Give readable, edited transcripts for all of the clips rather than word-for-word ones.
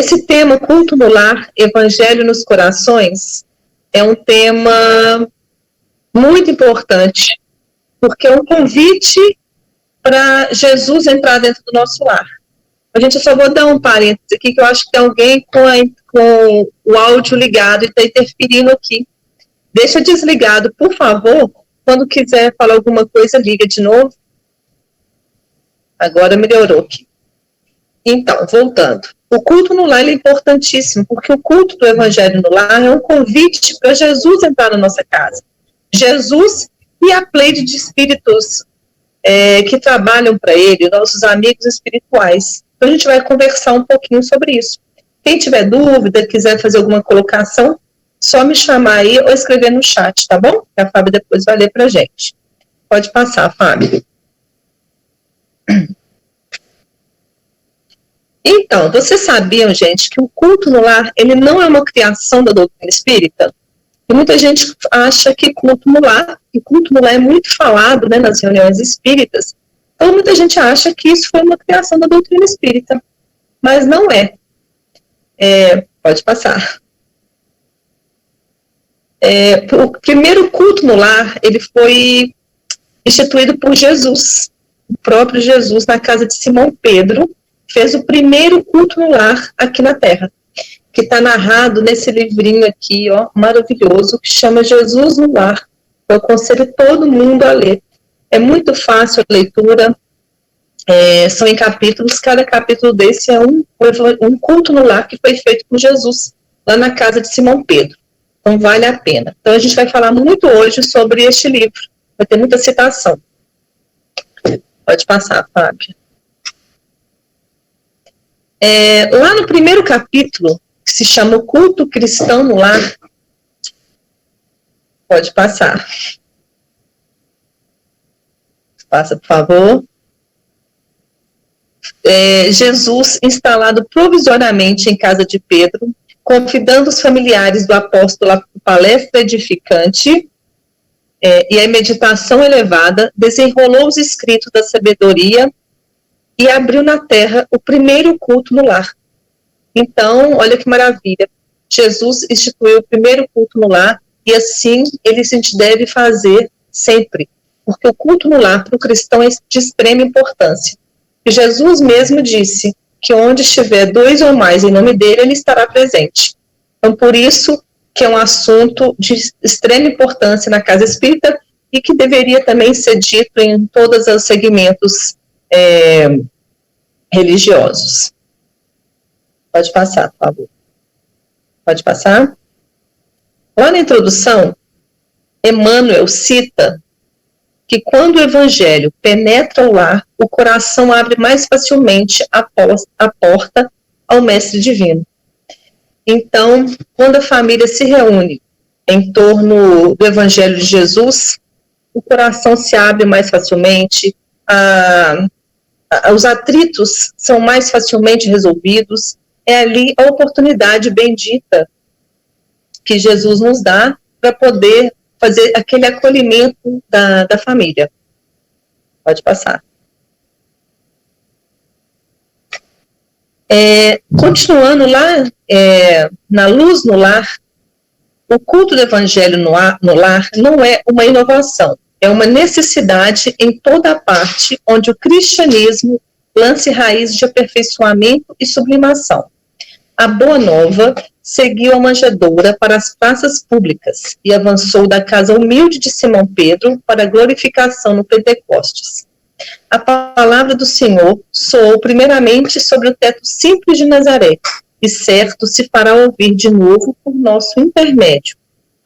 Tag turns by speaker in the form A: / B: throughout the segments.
A: Esse tema, culto no lar, evangelho nos corações, é um tema muito importante, porque é um convite para Jesus entrar dentro do nosso lar. A gente só vou dar um parênteses aqui, que eu acho que tem alguém com o áudio ligado e está interferindo aqui. Deixa desligado, por favor. Quando quiser falar alguma coisa, liga de novo. Agora melhorou aqui. Então, voltando. O culto no lar é importantíssimo, porque o culto do evangelho no lar é um convite para Jesus entrar na nossa casa. Jesus e a pleide de espíritos que trabalham para ele, nossos amigos espirituais. Então, a gente vai conversar um pouquinho sobre isso. Quem tiver dúvida, quiser fazer alguma colocação, só me chamar aí ou escrever no chat, tá bom? Que a Fábio depois vai ler para a gente. Pode passar, Fábio. Então, vocês sabiam, gente, que o culto no lar, ele não é uma criação da doutrina espírita? E muita gente acha que culto no lar é muito falado, né, nas reuniões espíritas. Então, muita gente acha que isso foi uma criação da doutrina espírita, mas não é. Pode passar. O primeiro culto no lar, ele foi instituído por Jesus, o próprio Jesus, na casa de Simão Pedro, fez o primeiro culto no lar aqui na Terra, que está narrado nesse livrinho aqui, ó, maravilhoso, que chama Jesus no Lar. Eu aconselho todo mundo a ler. É muito fácil a leitura, são em capítulos, cada capítulo desse é um culto no lar que foi feito por Jesus, lá na casa de Simão Pedro. Então, vale a pena. Então, a gente vai falar muito hoje sobre este livro. Vai ter muita citação. Pode passar, Fábio. Lá no primeiro capítulo, que se chama O Culto Cristão no Lar, pode passar. Passa, por favor. Jesus, instalado provisoriamente em casa de Pedro, convidando os familiares do apóstolo à palestra edificante e a meditação elevada, desenrolou os escritos da sabedoria e abriu na terra o primeiro culto no lar. Então, olha que maravilha. Jesus instituiu o primeiro culto no lar e assim ele se deve fazer sempre, porque o culto no lar para o cristão é de extrema importância. E Jesus mesmo disse que onde estiver 2 ou mais em nome dele, ele estará presente. Então, por isso que é um assunto de extrema importância na casa espírita e que deveria também ser dito em todos os segmentos religiosos. Pode passar, por favor. Pode passar. Lá na introdução, Emmanuel cita que quando o evangelho penetra o lar, o coração abre mais facilmente a porta ao mestre divino. Então, quando a família se reúne em torno do evangelho de Jesus, o coração se abre mais facilmente, os atritos são mais facilmente resolvidos. É ali a oportunidade bendita que Jesus nos dá para poder fazer aquele acolhimento da família. Pode passar. Continuando lá, na luz no lar, o culto do evangelho no lar não é uma inovação, é uma necessidade em toda a parte onde o cristianismo lance raiz de aperfeiçoamento e sublimação. A Boa Nova seguiu a manjedoura para as praças públicas e avançou da casa humilde de Simão Pedro para a glorificação no Pentecostes. A palavra do Senhor soou primeiramente sobre o teto simples de Nazaré, e certo se fará ouvir de novo por nosso intermédio,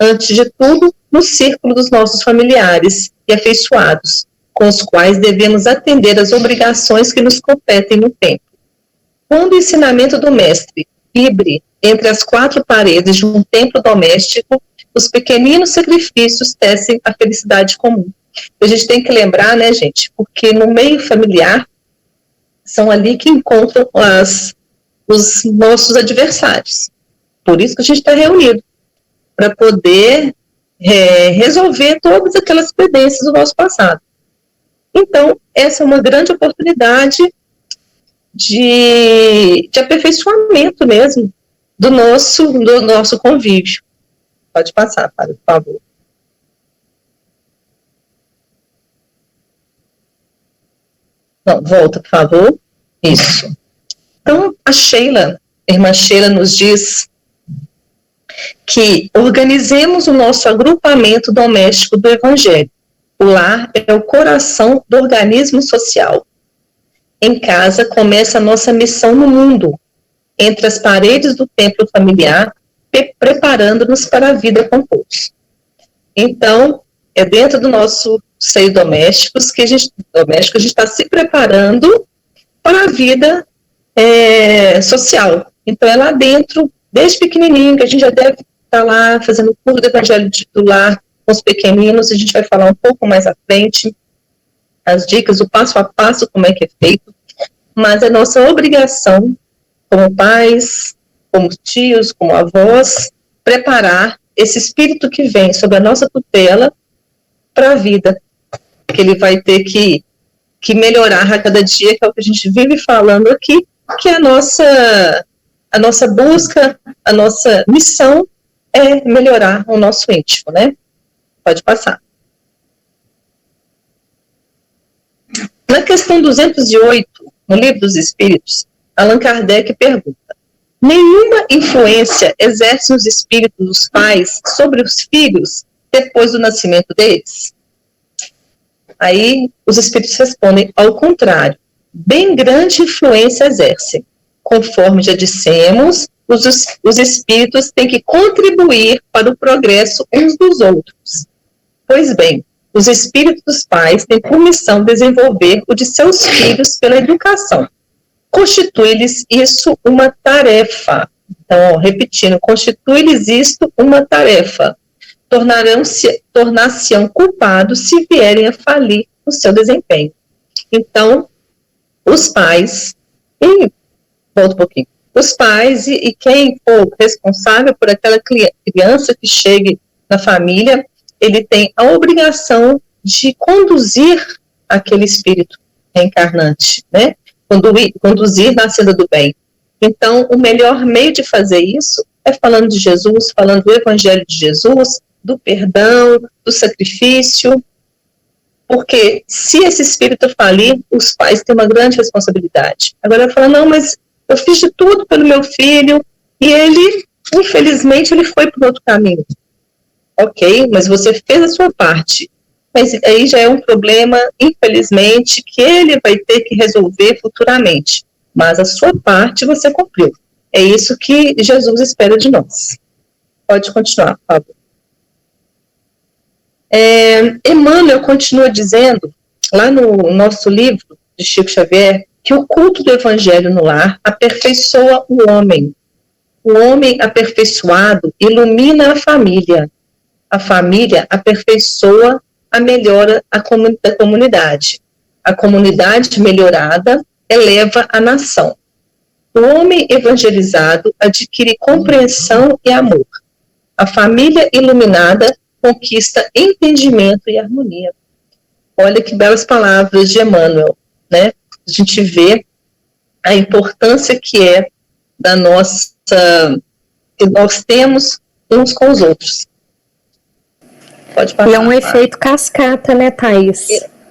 A: antes de tudo no círculo dos nossos familiares e afeiçoados, com os quais devemos atender às obrigações que nos competem no tempo. Quando o ensinamento do Mestre vibre entre as 4 paredes de um templo doméstico, os pequeninos sacrifícios tecem a felicidade comum. A gente tem que lembrar, né, gente, porque no meio familiar são ali que encontram os nossos adversários. Por isso que a gente está reunido, para poder resolver todas aquelas pendências do nosso passado. Então, essa é uma grande oportunidade de aperfeiçoamento mesmo do nosso convívio. Pode passar, por favor. Não, volta, por favor. Isso. Então, a irmã Sheila nos diz que organizemos o nosso agrupamento doméstico do Evangelho. O lar é o coração do organismo social. Em casa começa a nossa missão no mundo, entre as paredes do templo familiar, preparando-nos para a vida com todos. Então, é dentro do nosso seio doméstico que a gente está se preparando para a vida social. Então, é lá dentro, desde pequenininho, que a gente já deve estar lá fazendo o curso do Evangelho do Lar com os pequeninos. A gente vai falar um pouco mais à frente as dicas, o passo a passo, como é que é feito. Mas é nossa obrigação, como pais, como tios, como avós, preparar esse espírito que vem sob a nossa tutela para a vida, que ele vai ter que melhorar a cada dia, que é o que a gente vive falando aqui, que a nossa busca, a nossa missão é melhorar o nosso íntimo, né? Pode passar. Na questão 208, no Livro dos Espíritos, Allan Kardec pergunta: nenhuma influência exercem os espíritos dos pais sobre os filhos depois do nascimento deles? Aí os espíritos respondem: ao contrário, bem grande influência exercem. Conforme já dissemos, os espíritos têm que contribuir para o progresso uns dos outros. Pois bem, os espíritos dos pais têm por missão desenvolver o de seus filhos pela educação. Constitui-lhes isso uma tarefa. Então, repetindo, constitui-lhes isto uma tarefa. Tornar-se-ão culpados se vierem a falir no seu desempenho. Então, os pais, volta um pouquinho, os pais e quem for responsável por aquela criança que chegue na família, ele tem a obrigação de conduzir aquele espírito reencarnante, né? Conduzir na senda do bem. Então, o melhor meio de fazer isso é falando de Jesus, falando do Evangelho de Jesus, do perdão, do sacrifício, porque se esse espírito falir, os pais têm uma grande responsabilidade. Agora, fala, não, mas eu fiz de tudo pelo meu filho e ele, infelizmente, ele foi para outro caminho. Ok, mas você fez a sua parte. Mas aí já é um problema, infelizmente, que ele vai ter que resolver futuramente. Mas a sua parte você cumpriu. É isso que Jesus espera de nós. Pode continuar, por favor. Emmanuel continua dizendo, lá no nosso livro de Chico Xavier, que o culto do Evangelho no lar aperfeiçoa o homem. O homem aperfeiçoado ilumina a família. A família aperfeiçoa a melhora da comunidade. A comunidade melhorada eleva a nação. O homem evangelizado adquire compreensão e amor. A família iluminada conquista entendimento e harmonia. Olha que belas palavras de Emmanuel, né? A gente vê a importância que é que nós temos uns com os outros. Pode passar.
B: E é um efeito cascata, né, Thaís?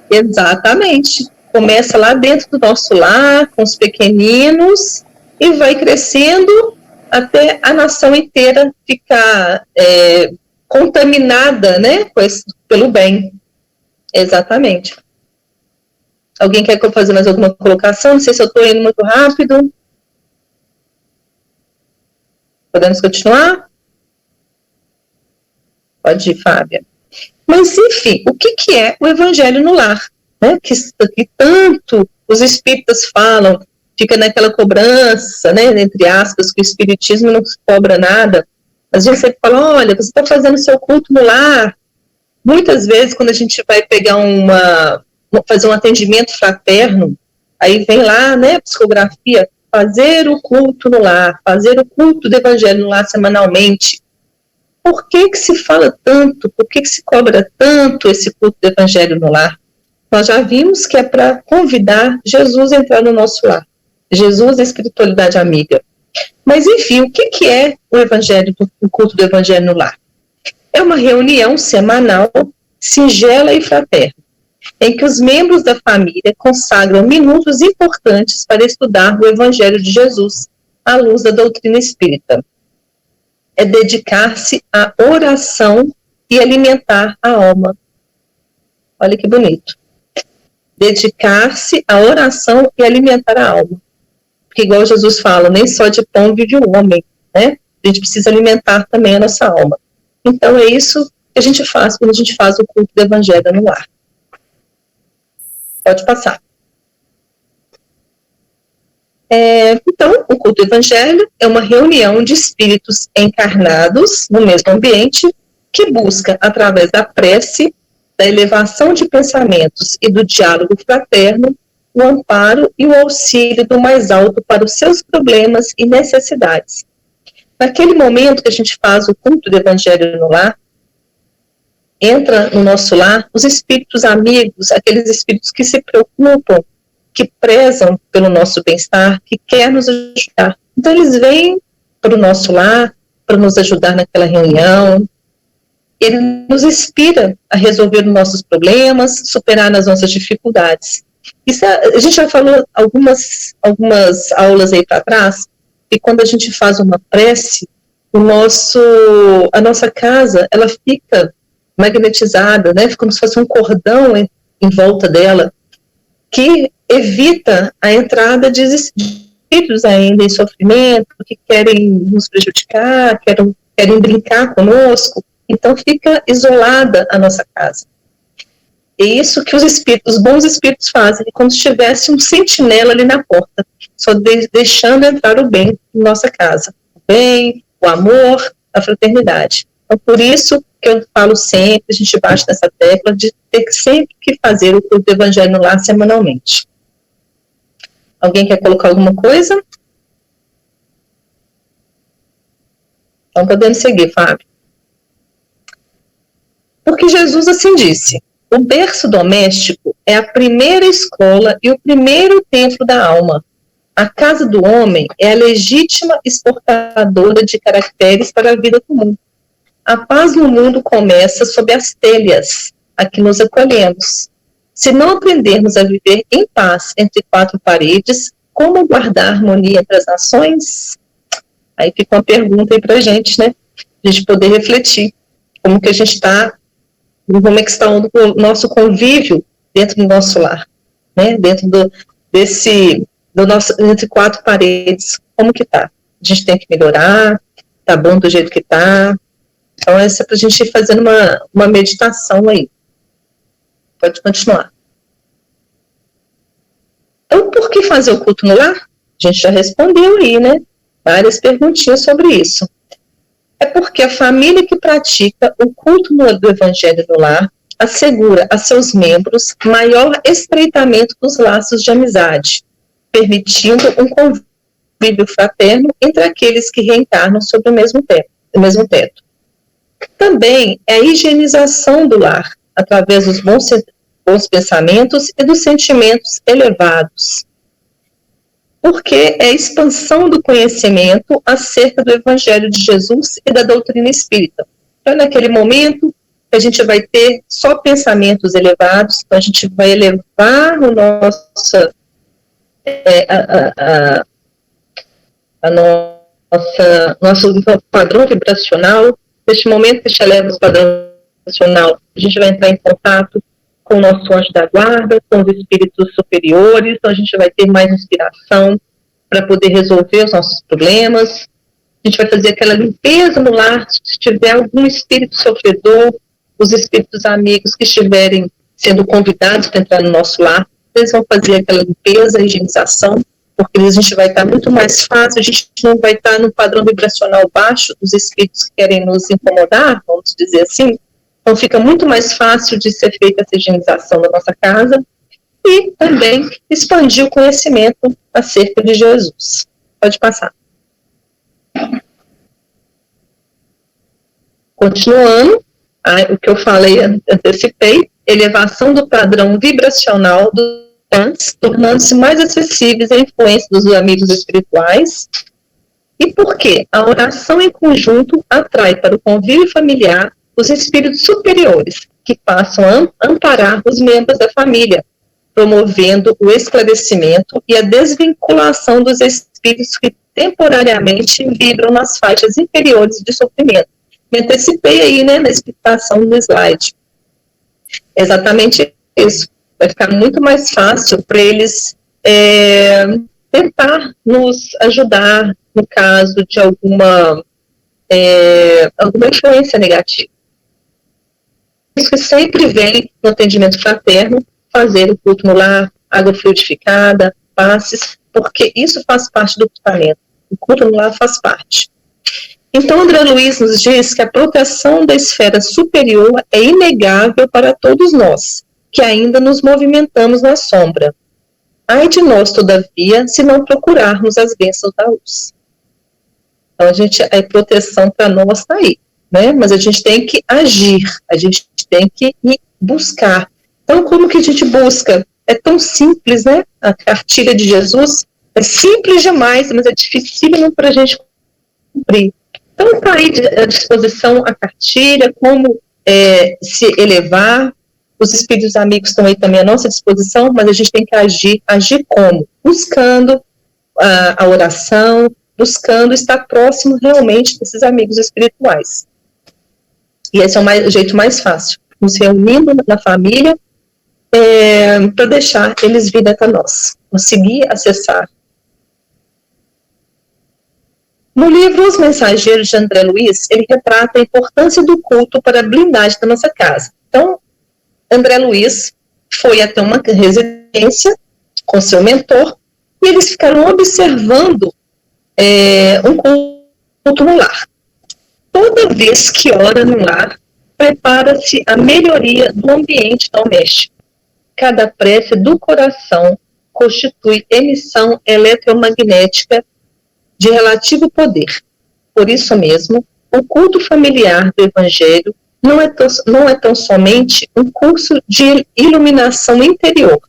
A: Exatamente. Começa lá dentro do nosso lar, com os pequeninos, e vai crescendo até a nação inteira ficar contaminada, né, pelo bem. Exatamente. Alguém quer fazer mais alguma colocação? Não sei se eu estou indo muito rápido. Podemos continuar? Pode ir, Fábia. Mas, enfim, o que é o Evangelho no lar? Né? Que tanto os espíritas falam, fica naquela cobrança, né, entre aspas, que o espiritismo não cobra nada. Às vezes você fala, olha, você está fazendo seu culto no lar. Muitas vezes, quando a gente vai pegar fazer um atendimento fraterno, aí vem lá, né, psicografia, fazer o culto no lar, fazer o culto do Evangelho no lar semanalmente. Por que se fala tanto? Por que se cobra tanto esse culto do Evangelho no lar? Nós já vimos que é para convidar Jesus a entrar no nosso lar. Jesus e a espiritualidade amiga. Mas, enfim, o que é o culto do Evangelho no lar? É uma reunião semanal, singela e fraterna, em que os membros da família consagram minutos importantes para estudar o Evangelho de Jesus à luz da doutrina espírita. É dedicar-se à oração e alimentar a alma. Olha que bonito. Dedicar-se à oração e alimentar a alma. Porque, igual Jesus fala, nem só de pão vive o homem, né? A gente precisa alimentar também a nossa alma. Então, é isso que a gente faz quando a gente faz o culto do Evangelho no lar. Pode passar. Então, o culto do Evangelho é uma reunião de espíritos encarnados no mesmo ambiente que busca, através da prece, da elevação de pensamentos e do diálogo fraterno, o amparo e o auxílio do mais alto para os seus problemas e necessidades. Naquele momento que a gente faz o culto do Evangelho no lar, entra no nosso lar os espíritos amigos, aqueles espíritos que se preocupam, que prezam pelo nosso bem-estar, que querem nos ajudar. Então, eles vêm para o nosso lar, para nos ajudar naquela reunião. Ele nos inspira a resolver os nossos problemas, superar as nossas dificuldades. Isso, a gente já falou algumas aulas aí para trás, e quando a gente faz uma prece, a nossa casa, ela fica magnetizada, né? Fica como se fosse um cordão em volta dela, que evita a entrada de espíritos ainda em sofrimento, que querem nos prejudicar, querem brincar conosco. Então fica isolada a nossa casa. É isso que os bons espíritos fazem, como se tivesse um sentinela ali na porta, só deixando entrar o bem em nossa casa. O bem, o amor, a fraternidade. Então, por isso que eu falo sempre, a gente bate nessa tecla de ter sempre que fazer o culto do Evangelho no lar semanalmente. Alguém quer colocar alguma coisa? Então, podemos seguir, Fábio. Porque Jesus assim disse: o berço doméstico é a primeira escola e o primeiro templo da alma. A casa do homem é a legítima exportadora de caracteres para a vida comum. A paz no mundo começa sob as telhas a que nos acolhemos. Se não aprendermos a viver em paz entre quatro paredes, como guardar harmonia entre as nações? Aí fica uma pergunta aí para a gente, né? A gente poder refletir como que a gente está, como é que está o nosso convívio dentro do nosso lar, né? Dentro entre quatro paredes, como que está? A gente tem que melhorar, está bom do jeito que está. Então, essa é para a gente ir fazendo uma meditação aí. Pode continuar. Então, por que fazer o culto no lar? A gente já respondeu aí, né? Várias perguntinhas sobre isso. É porque a família que pratica o culto do Evangelho no lar assegura a seus membros maior estreitamento dos laços de amizade, permitindo um convívio fraterno entre aqueles que reencarnam sob o mesmo teto. Também é a higienização do lar, através dos bons pensamentos e dos sentimentos elevados. Porque é a expansão do conhecimento acerca do Evangelho de Jesus e da doutrina espírita. Então, naquele momento, a gente vai ter só pensamentos elevados, então a gente vai elevar o nosso padrão vibracional. Neste momento que a gente eleva o padrão vibracional, a gente vai entrar em contato com o nosso anjo da guarda, com os espíritos superiores, então a gente vai ter mais inspiração para poder resolver os nossos problemas. A gente vai fazer aquela limpeza no lar, se tiver algum espírito sofredor, os espíritos amigos que estiverem sendo convidados para entrar no nosso lar, eles vão fazer aquela limpeza, higienização, porque a gente vai estar muito mais fácil, a gente não vai estar no padrão vibracional baixo dos espíritos que querem nos incomodar, vamos dizer assim. Então fica muito mais fácil de ser feita essa higienização da nossa casa e também expandir o conhecimento acerca de Jesus. Pode passar. Continuando, o que eu falei, antecipei, elevação do padrão vibracional dos importantes, tornando-se mais acessíveis à influência dos amigos espirituais. E por quê? A oração em conjunto atrai para o convívio familiar os espíritos superiores, que passam a amparar os membros da família, promovendo o esclarecimento e a desvinculação dos espíritos que temporariamente vibram nas faixas inferiores de sofrimento. Me antecipei aí, né, na explicação do slide. Exatamente isso. Vai ficar muito mais fácil para eles tentar nos ajudar no caso de alguma influência negativa. Isso que sempre vem no atendimento fraterno, fazer o culto no lar, água fluidificada, passes, porque isso faz parte do tratamento. O culto no lar faz parte. Então, André Luiz nos diz que a proteção da esfera superior é inegável para todos nós, que ainda nos movimentamos na sombra. Ai de nós, todavia, se não procurarmos as bênçãos da luz. Então, a proteção para nós está aí, né? Mas a gente tem que agir, a gente tem que ir buscar. Então, como que a gente busca? É tão simples, né? A cartilha de Jesus é simples demais, mas é dificílimo para a gente cumprir. Então, está aí à disposição a cartilha, como se elevar. Os espíritos amigos estão aí também à nossa disposição, mas a gente tem que agir. Agir como? Buscando a oração, buscando estar próximo realmente desses amigos espirituais. E esse é o jeito mais fácil, nos reunindo na família, para deixar eles virem até nós, conseguir acessar. No livro Os Mensageiros de André Luiz, ele retrata a importância do culto para a blindagem da nossa casa. Então, André Luiz foi até uma residência com seu mentor e eles ficaram observando um culto no lar. Toda vez que ora no lar, prepara-se a melhoria do ambiente doméstico. Cada prece do coração constitui emissão eletromagnética de relativo poder. Por isso mesmo, o culto familiar do Evangelho não é tão somente um curso de iluminação interior,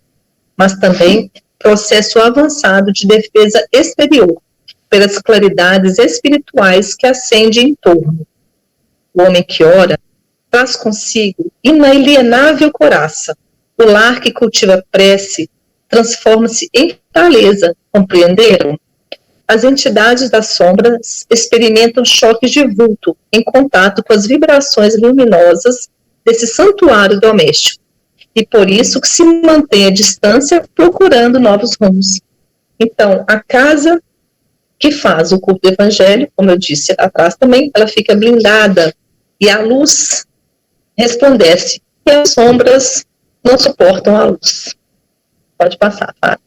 A: mas também processo avançado de defesa exterior, pelas claridades espirituais que acendem em torno. O homem que ora traz consigo inalienável coraça. O lar que cultiva prece transforma-se em fortaleza, compreenderam? As entidades das sombras experimentam choques de vulto em contato com as vibrações luminosas desse santuário doméstico, e por isso que se mantém à distância procurando novos rumos. Então, a casa que faz o culto do Evangelho, como eu disse atrás também, ela fica blindada, e a luz resplandece, e as sombras não suportam a luz. Pode passar, tá?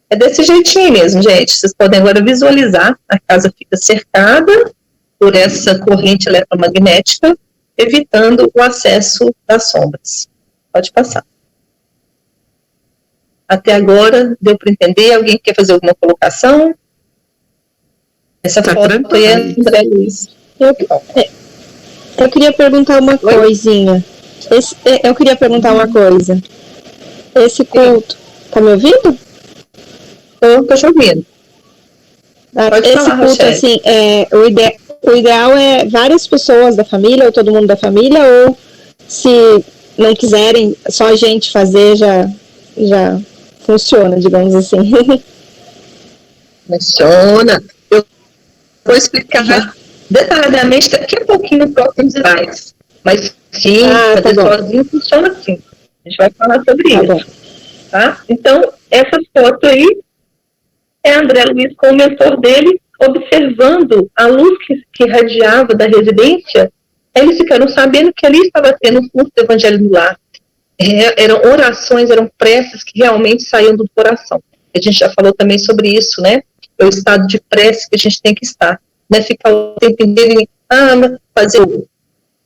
A: É desse jeitinho mesmo, gente. Vocês podem agora visualizar. A casa fica cercada por essa corrente eletromagnética, evitando o acesso das sombras. Pode passar. Até agora, deu para entender? Alguém quer fazer alguma colocação? Essa foto foi a André Luiz.
B: Eu queria perguntar uma coisinha. Eu queria perguntar uma coisa. Esse culto, tá me ouvindo?
A: Estou te ouvindo.
B: Esse falar, culto, Rochelle. Assim, o ideal é várias pessoas da família, ou todo mundo da família, ou se não quiserem, só a gente fazer, já funciona, digamos assim.
A: Funciona. Eu vou explicar detalhadamente daqui a pouquinho no próximo slide. Mas sim, fazer sozinho funciona assim. A gente vai falar sobre isso. Tá? Então, essa foto aí é André Luiz com o mentor dele, observando a luz que irradiava da residência. Eles ficaram sabendo que ali estava tendo um curso do Evangelho no lar. Eram orações, eram preces que realmente saíam do coração. A gente já falou também sobre isso, né? É o estado de prece que a gente tem que estar. Não é ficar o tempo inteiro fazer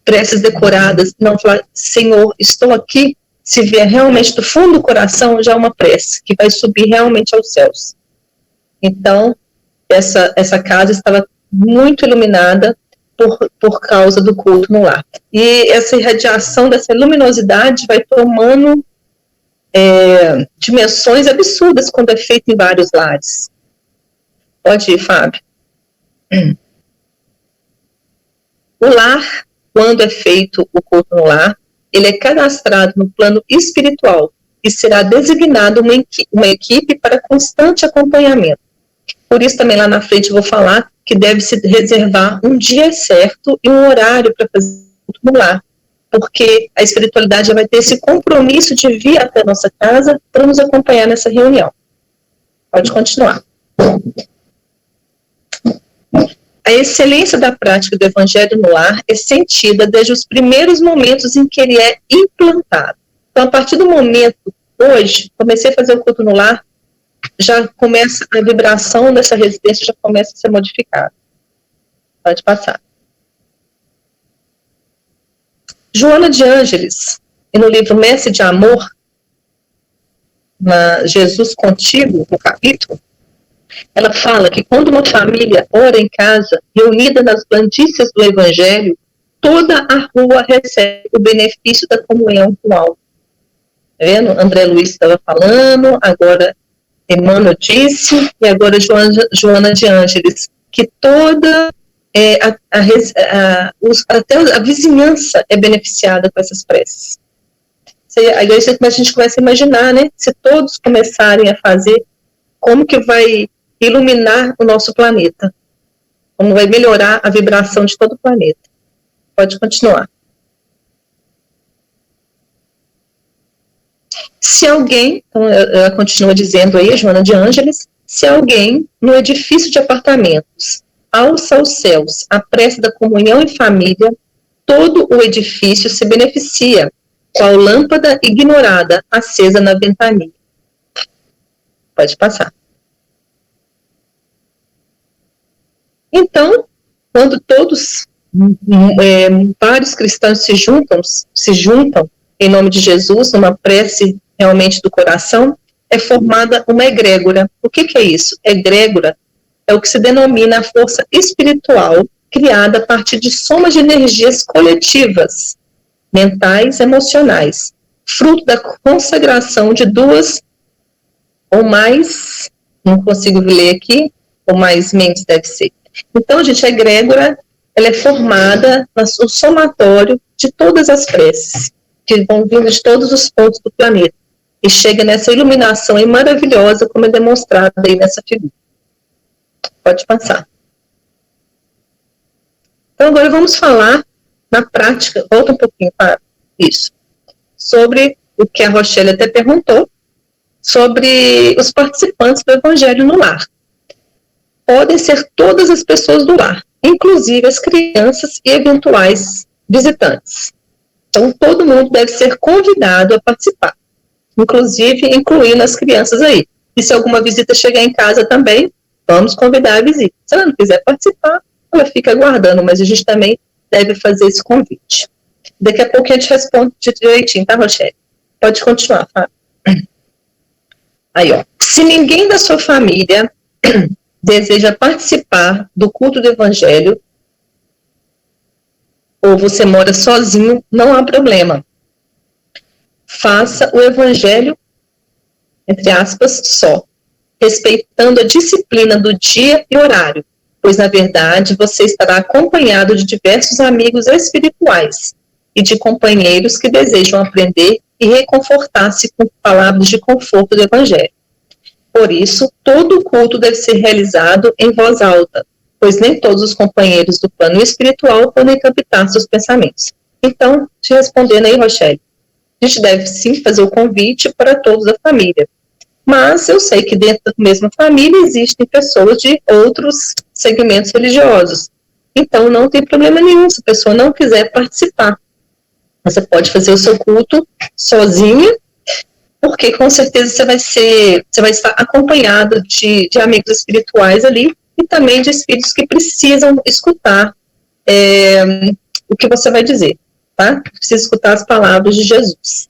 A: preces decoradas. Não, falar, Senhor, estou aqui. Se vier realmente do fundo do coração, já é uma prece que vai subir realmente aos céus. Então, essa casa estava muito iluminada por causa do culto no lar. E essa irradiação dessa luminosidade vai tomando dimensões absurdas quando é feito em vários lares. Pode ir, Fábio. O lar, quando é feito o culto no lar, ele é cadastrado no plano espiritual e será designado uma equipe para constante acompanhamento. Por isso também lá na frente eu vou falar que deve-se reservar um dia certo e um horário para fazer o culto no lar, porque a espiritualidade já vai ter esse compromisso de vir até a nossa casa para nos acompanhar nessa reunião. Pode continuar. A excelência da prática do Evangelho no lar é sentida desde os primeiros momentos em que ele é implantado. Então, a partir do momento, hoje, comecei a fazer o culto no lar, já começa a vibração dessa residência, já começa a ser modificada. Pode passar. Joana de Ângeles, e no livro Mestre de Amor, na Jesus Contigo, no capítulo, ela fala que quando uma família ora em casa, reunida nas blandícias do Evangelho, toda a rua recebe o benefício da comunhão com o alto. Tá vendo? André Luiz estava falando, agora Emmanuel disse, e agora Joana de Ângeles, que toda até a vizinhança é beneficiada com essas preces. Aí a gente começa a imaginar, né? Se todos começarem a fazer, como que vai iluminar o nosso planeta? Como vai melhorar a vibração de todo o planeta? Pode continuar. Se alguém, então ela continua dizendo aí, Joana de Ângeles, se alguém no edifício de apartamentos alça aos céus a prece da comunhão em família, todo o edifício se beneficia, qual lâmpada ignorada acesa na ventania. Pode passar. Então, quando todos, vários cristãos se juntam em nome de Jesus, numa prece realmente do coração, é formada uma egrégora. O que é isso? Egrégora é o que se denomina a força espiritual criada a partir de soma de energias coletivas, mentais, emocionais, fruto da consagração de duas ou mais, não consigo ler aqui, ou mais mentes deve ser. Então, gente, a egrégora, ela é formada no somatório de todas as preces, que vão vindo de todos os pontos do planeta, e chega nessa iluminação aí maravilhosa, como é demonstrado aí nessa figura. Pode passar. Então, agora vamos falar na prática, volta um pouquinho para isso, sobre o que a Rochelle até perguntou, sobre os participantes do Evangelho no lar. Podem ser todas as pessoas do lar, inclusive as crianças e eventuais visitantes. Então, todo mundo deve ser convidado a participar, inclusive incluindo as crianças aí. E se alguma visita chegar em casa também, vamos convidar a visita. Se ela não quiser participar, ela fica aguardando, mas a gente também deve fazer esse convite. Daqui a pouco a gente responde direitinho, tá, Rochelle? Pode continuar, Fábio. Aí, ó. Se ninguém da sua família deseja participar do culto do Evangelho, ou você mora sozinho, não há problema. Faça o Evangelho, entre aspas, só, respeitando a disciplina do dia e horário, pois, na verdade, você estará acompanhado de diversos amigos espirituais e de companheiros que desejam aprender e reconfortar-se com palavras de conforto do Evangelho. Por isso, todo o culto deve ser realizado em voz alta, pois nem todos os companheiros do plano espiritual podem captar seus pensamentos. Então, te respondendo aí, Rochelle, a gente deve sim fazer o convite para todos da família. Mas eu sei que dentro da mesma família existem pessoas de outros segmentos religiosos. Então, não tem problema nenhum se a pessoa não quiser participar. Você pode fazer o seu culto sozinha, porque com certeza você vai estar acompanhado de amigos espirituais ali e também de espíritos que precisam escutar o que você vai dizer, tá? Precisa escutar as palavras de Jesus.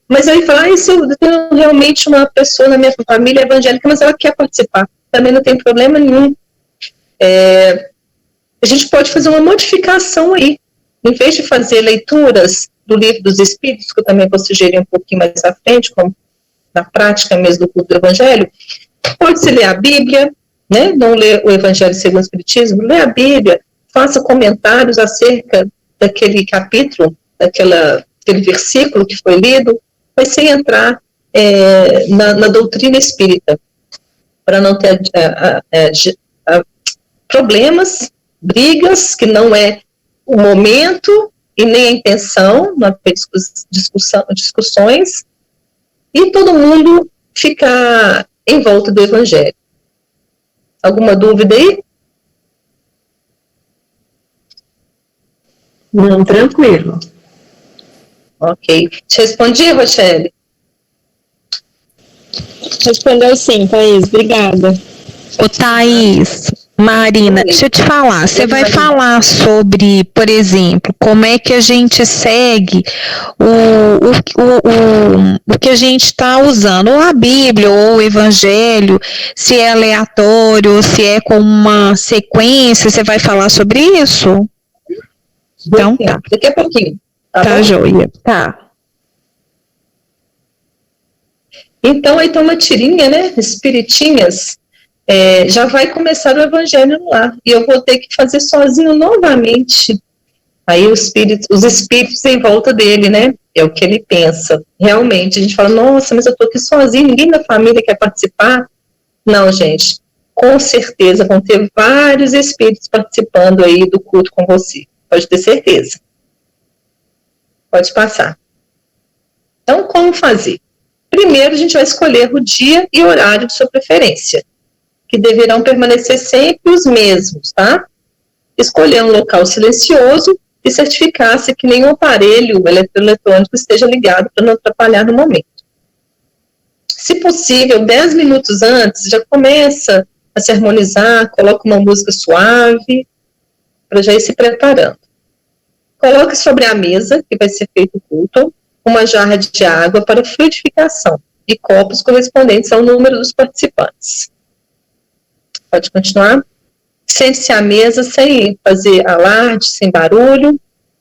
A: Mas aí fala, se eu tenho realmente uma pessoa na minha família evangélica, mas ela quer participar, também não tem problema nenhum. A gente pode fazer uma modificação aí. Em vez de fazer leituras do Livro dos Espíritos, que eu também vou sugerir um pouquinho mais à frente, como na prática mesmo do culto do Evangelho, pode-se ler a Bíblia, né? Não ler o Evangelho segundo o Espiritismo, ler a Bíblia, faça comentários acerca daquele capítulo, daquele versículo que foi lido, mas sem entrar na doutrina espírita, para não ter problemas, brigas, que não é o momento e nem a intenção, não haver discussões, e todo mundo ficar em volta do Evangelho. Alguma dúvida aí?
C: Não, tranquilo.
A: Ok. Te respondi, Rochelle?
B: Respondeu sim, Thaís. Obrigada.
D: Ô, Thaís, Marina, deixa eu te falar. Você vai falar sobre, por exemplo, como é que a gente segue o que a gente está usando, ou a Bíblia, ou o Evangelho, se é aleatório, se é com uma sequência, você vai falar sobre isso? Então tá.
A: Daqui a pouquinho.
D: Tá, joia.
B: Tá.
A: Então, aí tem uma tirinha, né? Espiritinhas. Já vai começar o Evangelho no lar. E eu vou ter que fazer sozinho novamente. Aí os espíritos em volta dele, né? É o que ele pensa. Realmente, a gente fala, nossa, mas eu estou aqui sozinho, ninguém da família quer participar. Não, gente. Com certeza vão ter vários espíritos participando aí do culto com você. Pode ter certeza. Pode passar. Então, como fazer? Primeiro, a gente vai escolher o dia e horário de sua preferência, que deverão permanecer sempre os mesmos, tá? Escolher um local silencioso e certificar-se que nenhum aparelho eletrônico esteja ligado para não atrapalhar no momento. Se possível, 10 minutos antes, já começa a se harmonizar, coloca uma música suave, para já ir se preparando. Coloque sobre a mesa, que vai ser feito o culto, uma jarra de água para fluidificação e copos correspondentes ao número dos participantes. Pode continuar? Sente-se à mesa sem fazer alarde, sem barulho,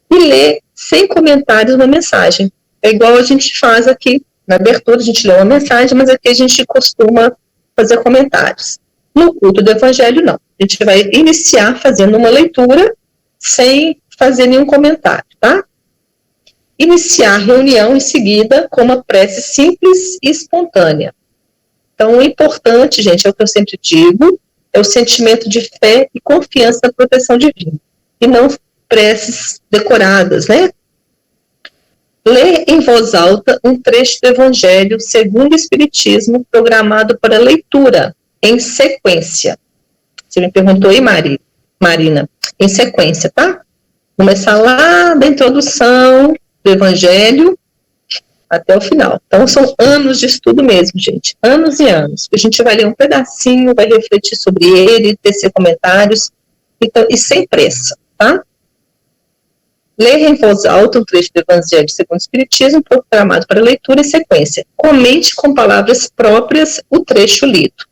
A: e lê sem comentários uma mensagem. É igual a gente faz aqui, na abertura a gente lê uma mensagem, mas aqui a gente costuma fazer comentários. No culto do Evangelho, não. A gente vai iniciar fazendo uma leitura sem fazer nenhum comentário, tá? Iniciar a reunião em seguida com uma prece simples e espontânea. Então, o importante, gente, é o que eu sempre digo, é o sentimento de fé e confiança na proteção divina, e não preces decoradas, né? Lê em voz alta um trecho do Evangelho segundo o Espiritismo, programado para leitura, em sequência. Você me perguntou aí, Marina, em sequência, tá? Começar lá da introdução do Evangelho até o final. Então, são anos de estudo mesmo, gente. Anos e anos. A gente vai ler um pedacinho, vai refletir sobre ele, tecer comentários, então, e sem pressa, tá? Ler em voz alta um trecho do Evangelho segundo o Espiritismo, programado para leitura em sequência. Comente com palavras próprias o trecho lido.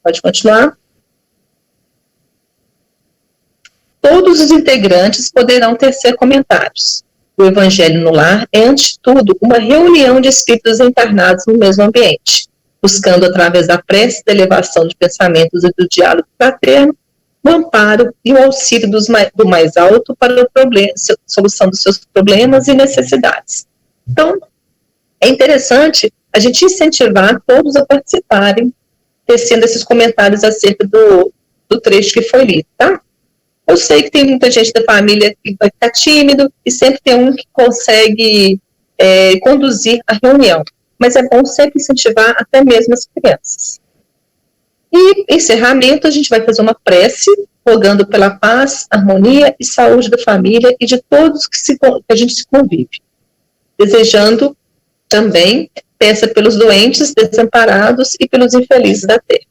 A: Pode continuar? Todos os integrantes poderão tecer comentários. O Evangelho no Lar é, antes de tudo, uma reunião de espíritos encarnados no mesmo ambiente, buscando, através da prece, da elevação de pensamentos e do diálogo fraterno, o amparo e o auxílio do mais alto para a solução dos seus problemas e necessidades. Então, é interessante a gente incentivar todos a participarem, tecendo esses comentários acerca do trecho que foi lido, tá? Eu sei que tem muita gente da família que vai ficar tímido e sempre tem um que consegue conduzir a reunião, mas é bom sempre incentivar até mesmo as crianças. E, encerramento, a gente vai fazer uma prece, rogando pela paz, harmonia e saúde da família e de todos que a gente se convive. Desejando também, peça pelos doentes, desamparados e pelos infelizes da terra.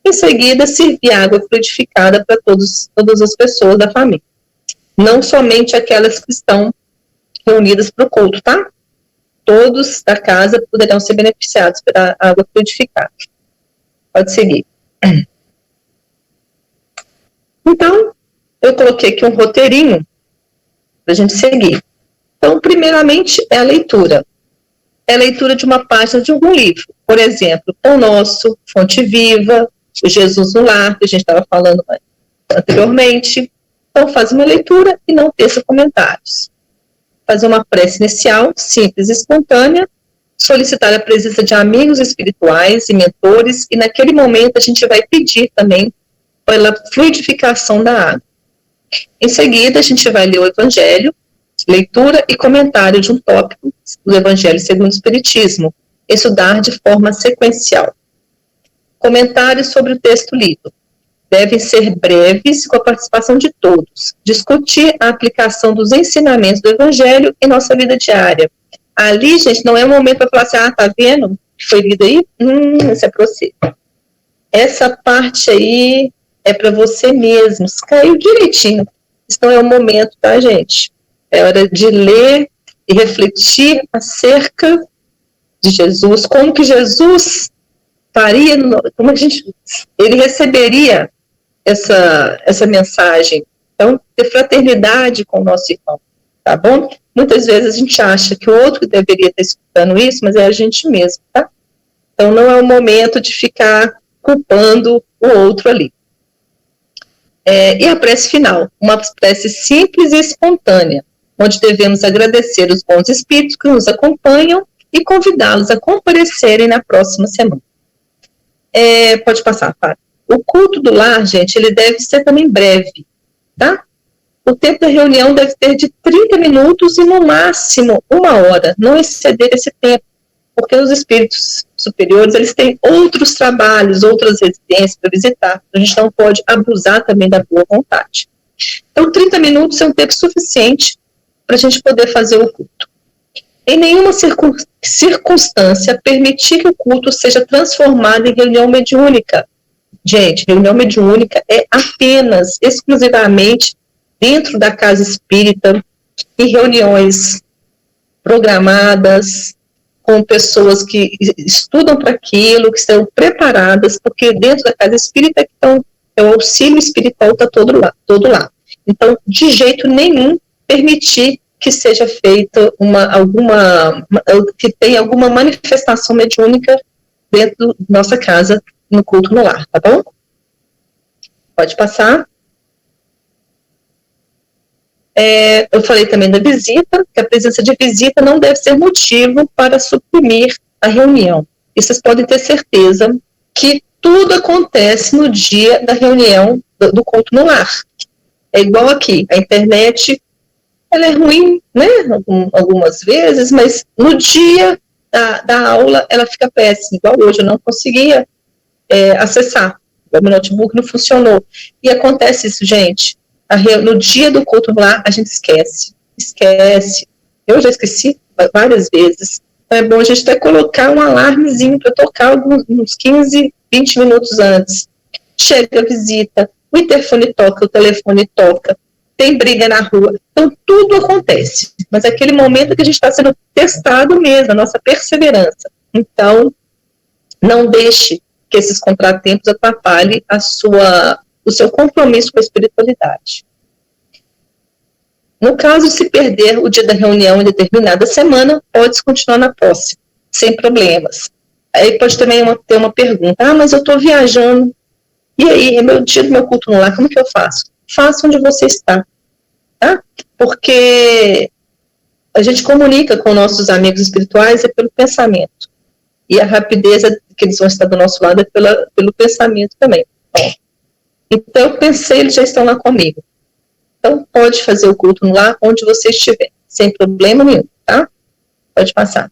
A: Em seguida, servir água fluidificada para todas as pessoas da família. Não somente aquelas que estão reunidas para o culto, tá? Todos da casa poderão ser beneficiados pela água fluidificada. Pode seguir. Então, eu coloquei aqui um roteirinho para a gente seguir. Então, primeiramente, é a leitura. É a leitura de uma página de algum livro. Por exemplo, Pão Nosso, Fonte Viva, o Jesus no Lar, que a gente estava falando anteriormente. Então, faz uma leitura e não teça comentários. Fazer uma prece inicial, simples e espontânea, solicitar a presença de amigos espirituais e mentores, e naquele momento a gente vai pedir também pela fluidificação da água. Em seguida, a gente vai ler o Evangelho, leitura e comentário de um tópico do Evangelho segundo o Espiritismo, estudar de forma sequencial. Comentários sobre o texto lido. Devem ser breves, com a participação de todos. Discutir a aplicação dos ensinamentos do Evangelho em nossa vida diária. Ali, gente, não é o momento para falar assim, tá vendo? Foi lido aí? Esse é para você. Essa parte aí é para você mesmo. Caiu direitinho. Isso não é o momento, tá, gente? É hora de ler e refletir acerca de Jesus. Como que Jesus faria, como a gente, ele receberia essa mensagem. Então, ter fraternidade com o nosso irmão, tá bom? Muitas vezes a gente acha que o outro que deveria estar escutando isso, mas é a gente mesmo, tá? Então, não é o momento de ficar culpando o outro ali. E a prece final, uma prece simples e espontânea, onde devemos agradecer os bons espíritos que nos acompanham e convidá-los a comparecerem na próxima semana. Pode passar, Fábio. O culto do lar, gente, ele deve ser também breve, tá? O tempo da reunião deve ter de 30 minutos e, no máximo, 1 hora. Não exceder esse tempo, porque os espíritos superiores, eles têm outros trabalhos, outras residências para visitar. A gente não pode abusar também da boa vontade. Então, 30 minutos é um tempo suficiente para a gente poder fazer o culto. Em nenhuma circunstância permitir que o culto seja transformado em reunião mediúnica. Gente, reunião mediúnica é apenas, exclusivamente, dentro da casa espírita, em reuniões programadas, com pessoas que estudam para aquilo, que estão preparadas, porque dentro da casa espírita o auxílio espiritual está todo lá. Então, de jeito nenhum, permitir que seja feita que tenha alguma manifestação mediúnica dentro da nossa casa, no culto no lar, tá bom? Pode passar. Eu falei também da visita, que a presença de visita não deve ser motivo para suprimir a reunião. E vocês podem ter certeza que tudo acontece no dia da reunião do culto no lar. É igual aqui, a internet, ela é ruim, né, algumas vezes, mas no dia da aula ela fica péssima. Igual hoje, eu não conseguia acessar, o meu notebook não funcionou. E acontece isso, gente. No dia do culto lá, a gente esquece. Eu já esqueci várias vezes. Então é bom a gente até colocar um alarmezinho para tocar uns 15, 20 minutos antes. Chega a visita, o interfone toca, o telefone toca, tem briga na rua. Então tudo acontece. Mas é aquele momento que a gente está sendo testado mesmo, a nossa perseverança. Então, não deixe que esses contratempos atrapalhem o seu compromisso com a espiritualidade. No caso de se perder o dia da reunião em determinada semana, pode continuar na próxima, sem problemas. Aí pode também ter uma pergunta, mas eu estou viajando, e aí, é meu dia do meu culto no lar, como que eu faço? Faça onde você está, tá? Porque a gente comunica com nossos amigos espirituais pelo pensamento, e a rapidez que eles vão estar do nosso lado pelo pensamento também. Então, eu pensei, eles já estão lá comigo. Então, pode fazer o culto lá onde você estiver, sem problema nenhum, tá? Pode passar.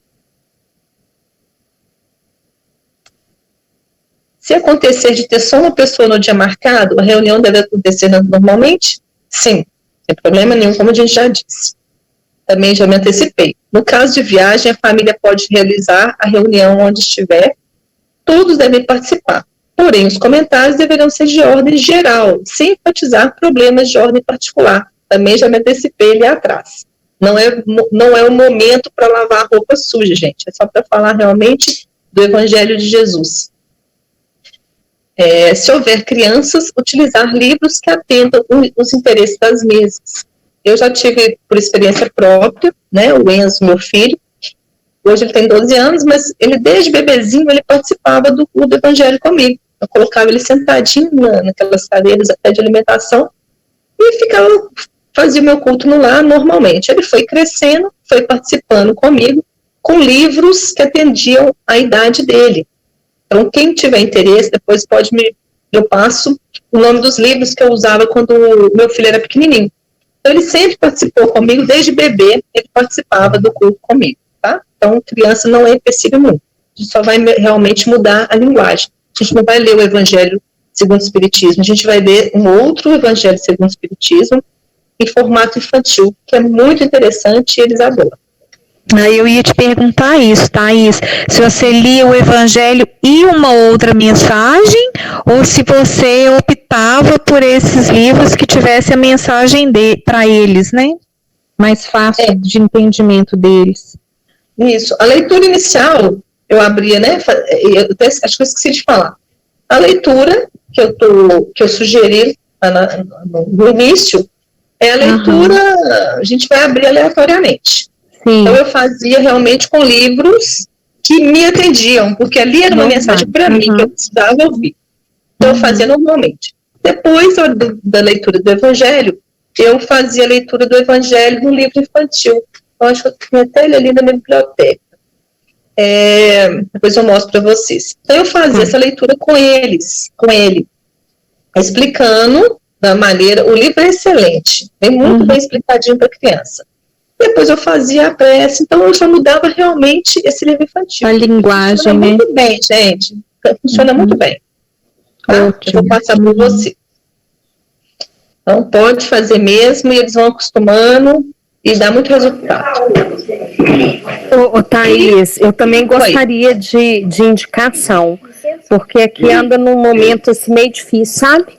A: Se acontecer de ter só uma pessoa no dia marcado, a reunião deve acontecer normalmente? Sim, sem problema nenhum, como a gente já disse. Também já me antecipei. No caso de viagem, a família pode realizar a reunião onde estiver, todos devem participar. Porém, os comentários deverão ser de ordem geral, sem enfatizar problemas de ordem particular. Também já me antecipei ali atrás. Não é o momento para lavar roupa suja, gente. É só para falar realmente do Evangelho de Jesus. Se houver crianças, utilizar livros que atendam os interesses das mesmas. eu já tive por experiência própria, né, o Enzo, meu filho, hoje ele tem 12 anos, mas ele desde bebezinho, ele participava do culto do evangelho comigo. Eu colocava ele sentadinho naquelas cadeiras até de alimentação e fazia o meu culto no lar normalmente. Ele foi crescendo, foi participando comigo, com livros que atendiam à idade dele. Então, quem tiver interesse, depois eu passo o nome dos livros que eu usava quando o meu filho era pequenininho. Então, ele sempre participou comigo, desde bebê, ele participava do culto comigo, tá? Então, criança não é empecilho nenhum. A gente só vai realmente mudar a linguagem. A gente não vai ler o Evangelho segundo o Espiritismo, a gente vai ler um outro Evangelho segundo o Espiritismo em formato infantil, que é muito interessante e eles adoram.
D: Aí eu ia te perguntar isso, Thaís, se você lia o Evangelho e uma outra mensagem, ou se você optava por esses livros que tivessem a mensagem para eles, né? Mais fácil de entendimento deles.
A: Isso. A leitura inicial, eu abria, né? Acho que eu esqueci de falar. A leitura que eu sugeri no início é a leitura, a gente vai abrir aleatoriamente. Sim. Então, eu fazia realmente com livros que me atendiam, porque ali era uma mensagem para mim que eu precisava ouvir. Então, eu fazia normalmente. Depois da leitura do Evangelho, eu fazia a leitura do Evangelho no livro infantil. Eu acho que eu tenho até ele ali na minha biblioteca. Depois eu mostro para vocês. Então, eu fazia essa leitura com ele, explicando da maneira. O livro é excelente, vem muito bem explicadinho para a criança. Depois eu fazia a prece, então eu já mudava realmente esse livro infantil.
D: A linguagem,
A: funciona muito bem, gente. Funciona muito bem. Tá? Eu vou passar para você. Então, pode fazer mesmo, e eles vão acostumando e dá muito resultado.
C: Thaís, eu também gostaria de indicação, porque aqui anda num momento assim, meio difícil, sabe?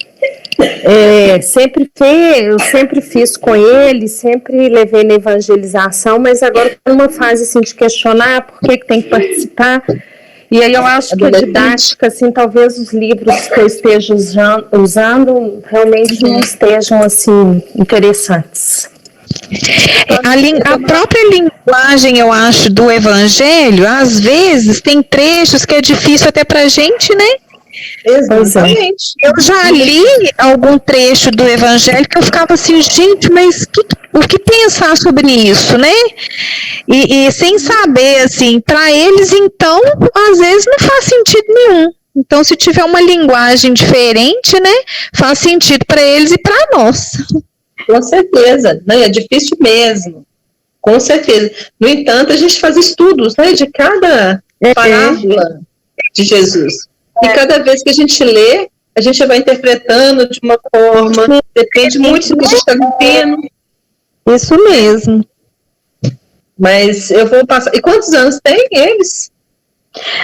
C: Eu sempre fiz com ele, sempre levei na evangelização, mas agora estou numa fase assim, de questionar por que tem que participar. E aí eu acho que a didática, assim, talvez os livros que eu esteja usando realmente não estejam assim interessantes.
D: A própria linguagem, eu acho, do Evangelho, às vezes tem trechos que é difícil até pra gente, né?
A: Exatamente.
D: Eu já li algum trecho do Evangelho que eu ficava assim, gente, mas o que pensar sobre isso, né? E sem saber, assim, para eles, então, às vezes não faz sentido nenhum. Então, se tiver uma linguagem diferente, né, faz sentido para eles e para nós.
A: Com certeza, né? É difícil mesmo. Com certeza. No entanto, a gente faz estudos, né, de cada parábola de Jesus. E cada vez que a gente lê, a gente vai interpretando de uma forma, depende muito do que a gente está vivendo.
D: Isso mesmo.
A: Mas eu vou passar. E quantos anos tem eles?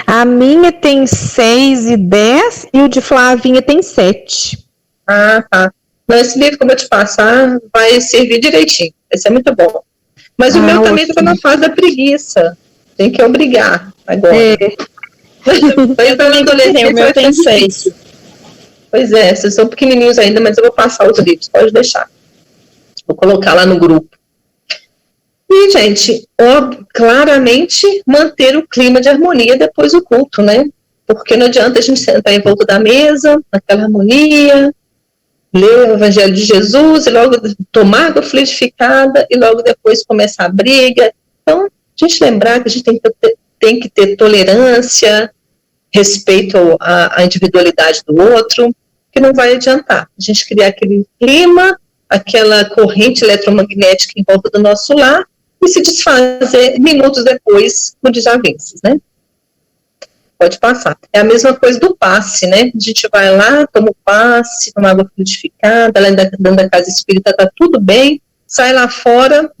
D: A minha tem 6 e 10 e o de Flavinha tem 7.
A: Ah, tá. Então, esse livro que eu vou te passar vai servir direitinho. Esse é muito bom. Mas o meu também está na fase da preguiça. Tem que obrigar agora.
B: Eu também adolescente, o meu tem 6.
A: Pois é, vocês são pequenininhos ainda, mas eu vou passar os livros, pode deixar. Vou colocar lá no grupo. E, gente, claramente manter o clima de harmonia depois do culto, né? Porque não adianta a gente sentar em volta da mesa, naquela harmonia, ler o Evangelho de Jesus, e logo tomar água fluidificada, e logo depois começar a briga. Então, a gente lembrar que a gente tem que ter tolerância, respeito à individualidade do outro, que não vai adiantar. A gente criar aquele clima, aquela corrente eletromagnética em volta do nosso lar, e se desfazer minutos depois por desavenças, né? Pode passar. É a mesma coisa do passe, né? A gente vai lá, toma o passe, toma água fluidificada, lá dentro da casa espírita tá tudo bem, sai lá fora,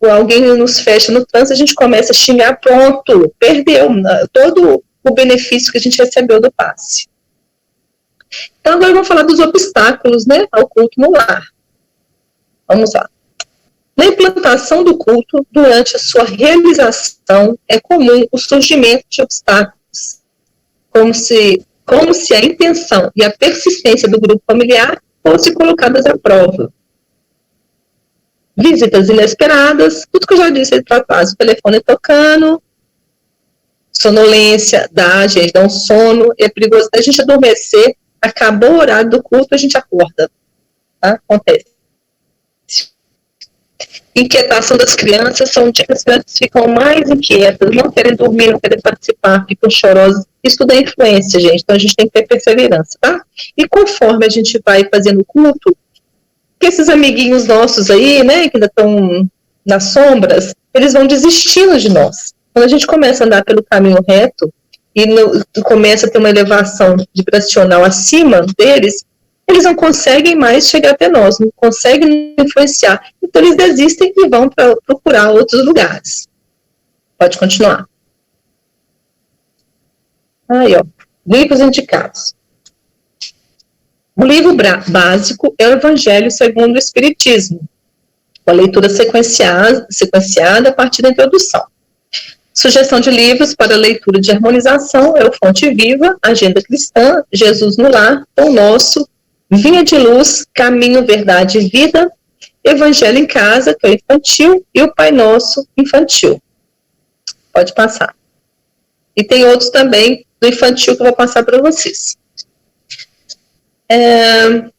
A: alguém nos fecha no trânsito, a gente começa a xingar, pronto, perdeu todo o benefício que a gente recebeu do passe. Então, agora vamos falar dos obstáculos, né, ao culto no lar. Vamos lá. Na implantação do culto, durante a sua realização, é comum o surgimento de obstáculos, como se a intenção e a persistência do grupo familiar fossem colocadas à prova. visitas inesperadas, tudo que eu já disse aí para trás, o telefone tocando, sonolência, dá um sono, é perigoso a gente adormecer, acabou o horário do culto, a gente acorda, tá? Acontece. Inquietação das crianças, são dias que as crianças ficam mais inquietas, não querem dormir, não querem participar, ficam chorosas. Isso tudo é influência, gente, então a gente tem que ter perseverança, tá? E conforme a gente vai fazendo o culto, que esses amiguinhos nossos aí, né, que ainda estão nas sombras, eles vão desistindo de nós. Quando a gente começa a andar pelo caminho reto e começa a ter uma elevação vibracional acima deles, eles não conseguem mais chegar até nós, não conseguem influenciar. Então eles desistem e vão procurar outros lugares. Pode continuar. Aí, ó, livros indicados. O livro básico é o Evangelho segundo o Espiritismo, com a leitura sequenciada a partir da introdução. Sugestão de livros para leitura de harmonização é o Fonte Viva, Agenda Cristã, Jesus no Lar, Pão Nosso, Vinha de Luz, Caminho, Verdade e Vida, Evangelho em Casa, que é o infantil, e o Pai Nosso infantil. Pode passar. E tem outros também do infantil que eu vou passar para vocês.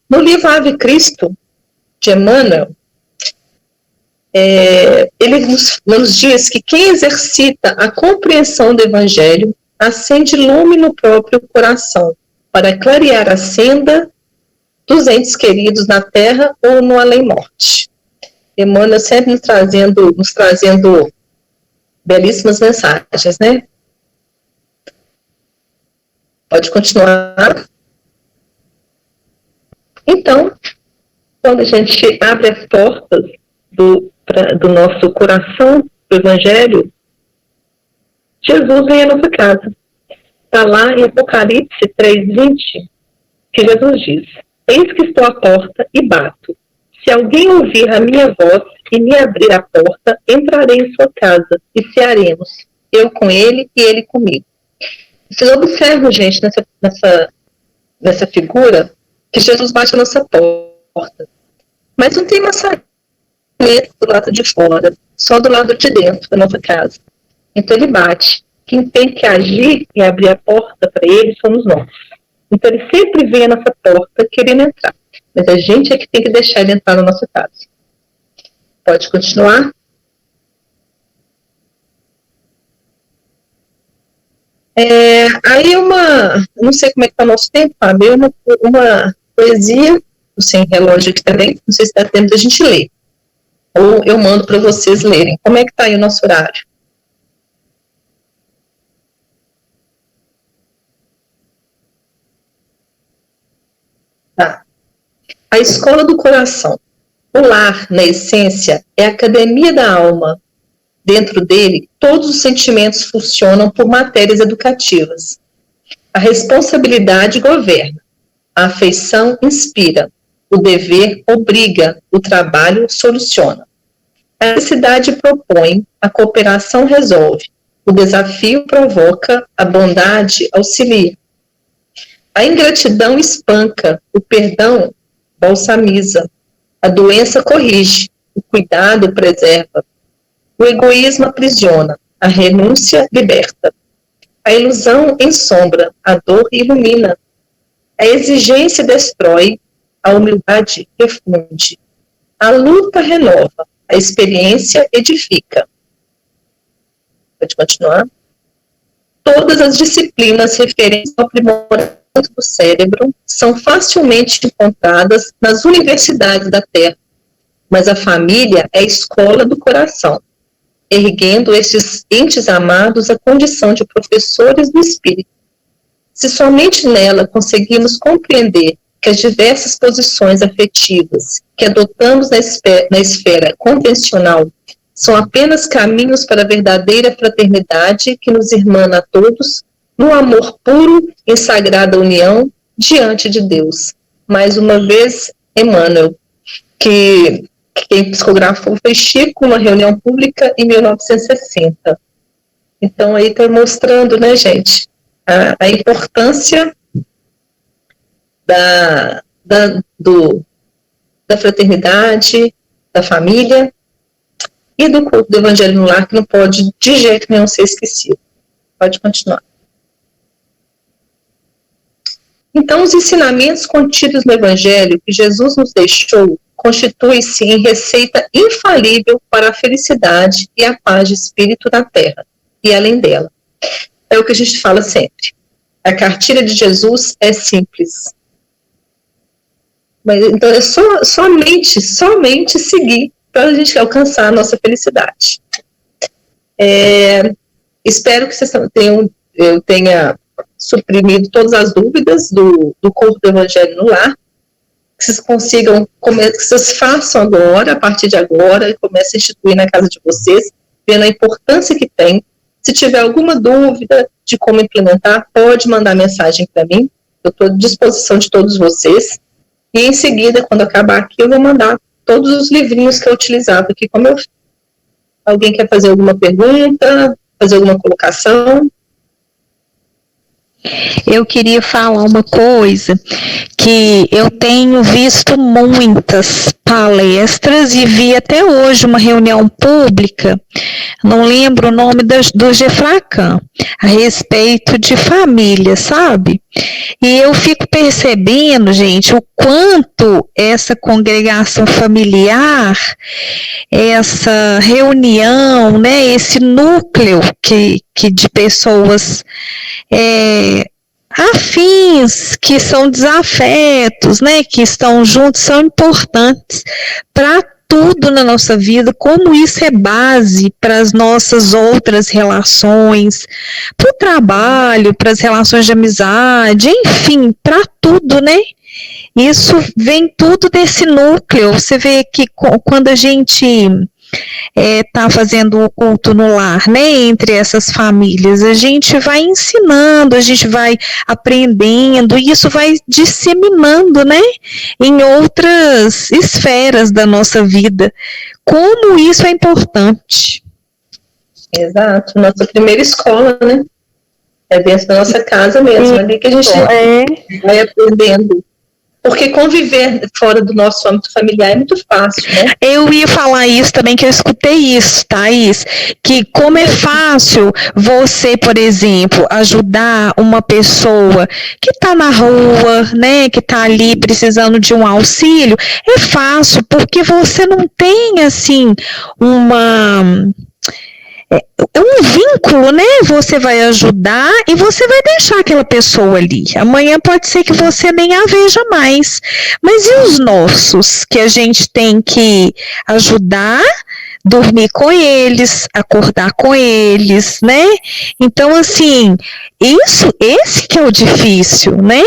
A: No livro Ave Cristo, de Emmanuel, ele nos diz que quem exercita a compreensão do Evangelho acende lume no próprio coração para clarear a senda dos entes queridos na terra ou no além-morte. Emmanuel sempre nos trazendo belíssimas mensagens, né? Pode continuar. Então, quando a gente abre as portas do nosso coração, do Evangelho, Jesus vem à nossa casa. Está lá em Apocalipse 3:20, que Jesus diz: eis que estou à porta e bato. Se alguém ouvir a minha voz e me abrir a porta, entrarei em sua casa e cearemos, eu com ele e ele comigo. Vocês observam, gente, nessa figura, que Jesus bate a nossa porta. Mas não tem maçaneta do lado de fora, só do lado de dentro da nossa casa. Então ele bate. Quem tem que agir e abrir a porta para ele somos nós. Então ele sempre vem à nossa porta querendo entrar. Mas a gente é que tem que deixar ele entrar na nossa casa. Pode continuar? Aí não sei como é que está o nosso tempo, Fábio, uma poesia, sem relógio aqui também, não sei se dá tempo da gente ler. Ou eu mando para vocês lerem. Como é que está aí o nosso horário? Tá. A escola do coração. O lar, na essência, é a academia da alma. Dentro dele, todos os sentimentos funcionam por matérias educativas. A responsabilidade governa. A afeição inspira. O dever obriga. O trabalho soluciona. A necessidade propõe. A cooperação resolve. O desafio provoca. A bondade auxilia. A ingratidão espanca. O perdão balsamiza. A doença corrige. O cuidado preserva. O egoísmo aprisiona, a renúncia liberta. A ilusão ensombra, a dor ilumina. A exigência destrói, a humildade refunde. A luta renova, a experiência edifica. Pode continuar. Todas as disciplinas referentes ao aprimoramento do cérebro são facilmente encontradas nas universidades da Terra, mas a família é a escola do coração, erguendo estes entes amados à condição de professores do espírito. Se somente nela conseguimos compreender que as diversas posições afetivas que adotamos na esfera convencional são apenas caminhos para a verdadeira fraternidade que nos irmana a todos, no amor puro em sagrada união diante de Deus. Mais uma vez, Emmanuel, que quem psicografou foi Chico, uma reunião pública em 1960. Então, aí está mostrando, né, gente, a importância da fraternidade, da família e do culto do Evangelho no Lar, que não pode de jeito nenhum ser esquecido. Pode continuar. Então, os ensinamentos contidos no Evangelho que Jesus nos deixou constituem-se em receita infalível para a felicidade e a paz de espírito na Terra e além dela. É o que a gente fala sempre. A cartilha de Jesus é simples. Mas, então, é somente seguir para a gente alcançar a nossa felicidade. Espero que vocês eu tenha suprimido todas as dúvidas do culto do Evangelho no Lar, que vocês consigam, que vocês façam agora, a partir de agora, e comecem a instituir na casa de vocês, vendo a importância que tem. Se tiver alguma dúvida de como implementar, pode mandar mensagem para mim, eu estou à disposição de todos vocês, e em seguida, quando acabar aqui, eu vou mandar todos os livrinhos que eu utilizava aqui, como eu fiz. Alguém quer fazer alguma pergunta, fazer alguma colocação?
D: Eu queria falar uma coisa, que eu tenho visto muitas palestras e vi até hoje uma reunião pública, não lembro o nome do Gefracan, a respeito de família, sabe? E eu fico percebendo, gente, o quanto essa congregação familiar, essa reunião, né, esse núcleo que de pessoas afins, que são desafetos, né, que estão juntos, são importantes para tudo na nossa vida, como isso é base para as nossas outras relações, para o trabalho, para as relações de amizade, enfim, para tudo, né? Isso vem tudo desse núcleo. Você vê que quando a gente está fazendo o culto no lar, né, entre essas famílias, a gente vai ensinando, a gente vai aprendendo, e isso vai disseminando, né, em outras esferas da nossa vida. Como isso é importante.
A: Exato, nossa primeira escola, né, é dentro da nossa casa mesmo, ali que a gente vai aprendendo. Porque conviver fora do nosso âmbito familiar é muito fácil, né?
D: Eu ia falar isso também, que eu escutei isso, Thaís, que como é fácil você, por exemplo, ajudar uma pessoa que está na rua, né, que está ali precisando de um auxílio, é fácil, porque você não tem, assim, um vínculo, né? Você vai ajudar e você vai deixar aquela pessoa ali. Amanhã pode ser que você nem a veja mais. Mas e os nossos, que a gente tem que ajudar, dormir com eles, acordar com eles, né? Então, assim, esse que é o difícil, né?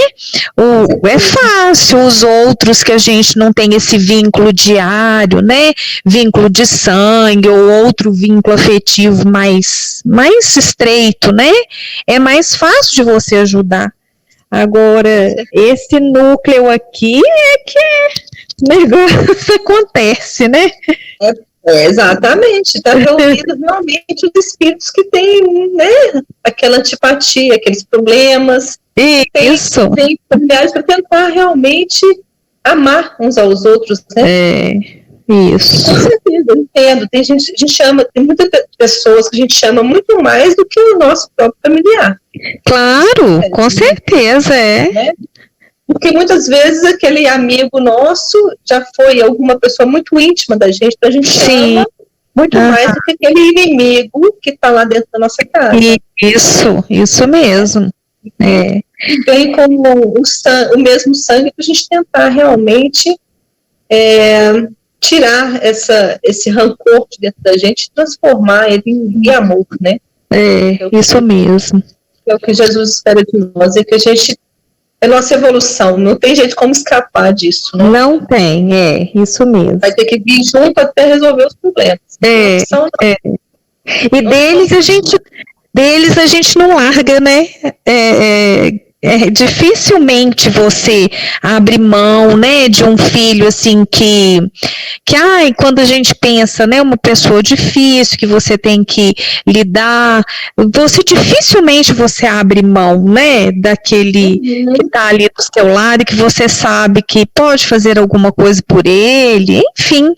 D: É fácil, os outros que a gente não tem esse vínculo diário, né? Vínculo de sangue ou outro vínculo afetivo mais estreito, né? É mais fácil de você ajudar. Agora, esse núcleo aqui é que o negócio acontece, né?
A: Exatamente, está reunido realmente os espíritos que têm, né, aquela antipatia, aqueles problemas.
D: Isso.
A: Tem familiares para tentar realmente amar uns aos outros, né?
D: Isso.
A: Com certeza, eu entendo. Tem muitas pessoas que a gente chama muito mais do que o nosso próprio familiar.
D: Claro, com certeza,
A: né? Porque muitas vezes aquele amigo nosso já foi alguma pessoa muito íntima da gente, então a gente chama muito mais do que aquele inimigo que está lá dentro da nossa casa.
D: Isso mesmo.
A: Vem como o mesmo sangue para a gente tentar realmente tirar esse rancor de dentro da gente e transformar ele em amor, né?
D: Isso mesmo.
A: É o que Jesus espera de nós, é que a gente é nossa evolução, não tem jeito como escapar disso. Né?
D: Não tem, isso mesmo.
A: Vai ter que vir junto até resolver os problemas.
D: E deles a gente não larga, né? dificilmente você abre mão, né, de um filho assim que quando a gente pensa, né, uma pessoa difícil que você tem que lidar, dificilmente você abre mão, né, daquele que está ali do seu lado e que você sabe que pode fazer alguma coisa por ele, enfim,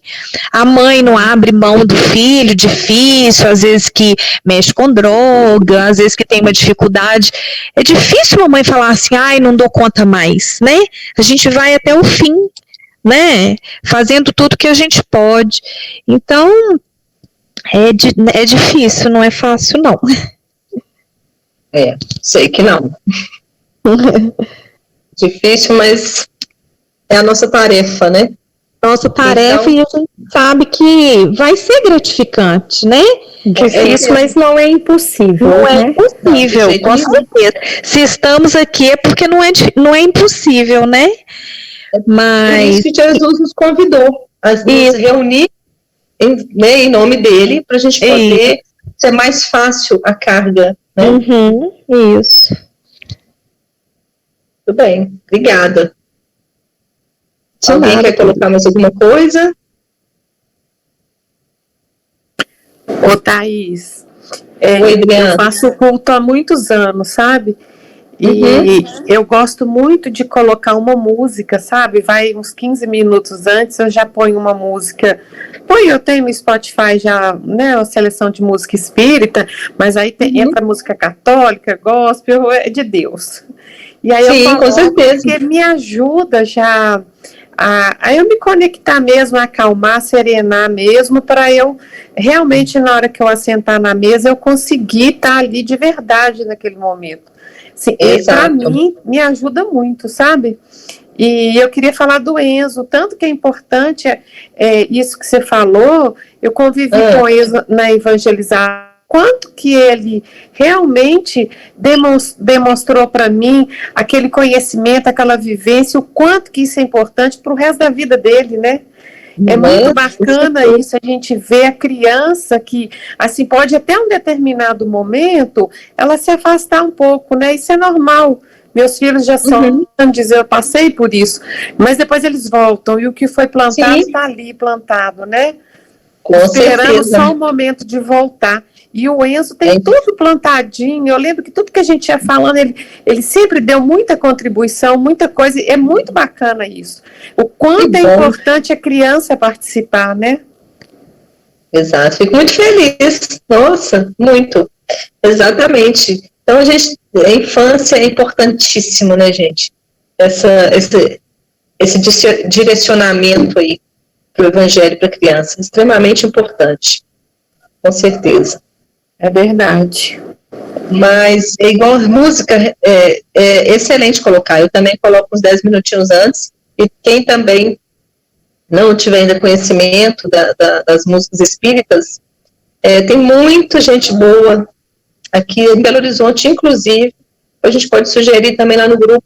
D: a mãe não abre mão do filho difícil, às vezes que mexe com droga, às vezes que tem uma dificuldade, é difícil a mãe falar assim, não dou conta mais, né? A gente vai até o fim, né? Fazendo tudo que a gente pode. Então, é difícil, não é fácil, não.
A: Sei que não. Difícil, mas é a nossa tarefa, né?
B: Nossa tarefa, e a gente sabe que vai ser gratificante, né?
C: Difícil, mas não é impossível.
B: Não
C: né?
B: é impossível, com certeza.
D: Se estamos aqui é porque não é impossível, né? Mas...
A: Por isso que Jesus nos convidou a nos reunir em nome dele, para a gente poder ser mais fácil a carga. Né?
B: Isso.
A: Tudo bem, obrigada. Alguém quer colocar mais alguma coisa?
C: Ô, Thaís,
A: Oi, Adriana.
C: eu faço culto há muitos anos, sabe? E eu gosto muito de colocar uma música, sabe? Vai uns 15 minutos antes, eu já ponho uma música. Eu tenho no Spotify já, né, uma seleção de música espírita, mas aí entra música católica, gospel, é de Deus. E aí
A: Sim, com certeza.
C: Porque me ajuda já a eu me conectar mesmo, a acalmar, serenar mesmo, para eu realmente, na hora que eu assentar na mesa, eu conseguir estar ali de verdade naquele momento. Para mim, me ajuda muito, sabe? E eu queria falar do Enzo, tanto que é importante isso que você falou, eu convivi com o Enzo na evangelização, quanto que ele realmente demonstrou para mim aquele conhecimento, aquela vivência, o quanto que isso é importante para o resto da vida dele, né? É muito bacana isso, a gente vê a criança que, assim, pode até um determinado momento, ela se afastar um pouco, né? Isso é normal. Meus filhos já são, dizer, eu passei por isso, mas depois eles voltam, e o que foi plantado está ali plantado, né? Esperando só o momento de voltar. E o Enzo tem tudo plantadinho. Eu lembro que tudo que a gente ia falando, ele sempre deu muita contribuição, muita coisa. É muito bacana isso. O quanto é importante a criança participar, né?
A: Exato. Fico muito feliz. Nossa, muito. Exatamente. Então, a infância é importantíssimo, né, gente? Esse direcionamento aí para o evangelho para a criança, extremamente importante. Com certeza.
C: É verdade.
A: Mas é igual a música, é excelente colocar. Eu também coloco uns 10 minutinhos antes, e quem também não tiver ainda conhecimento das músicas espíritas, tem muita gente boa aqui em Belo Horizonte, inclusive, a gente pode sugerir também lá no grupo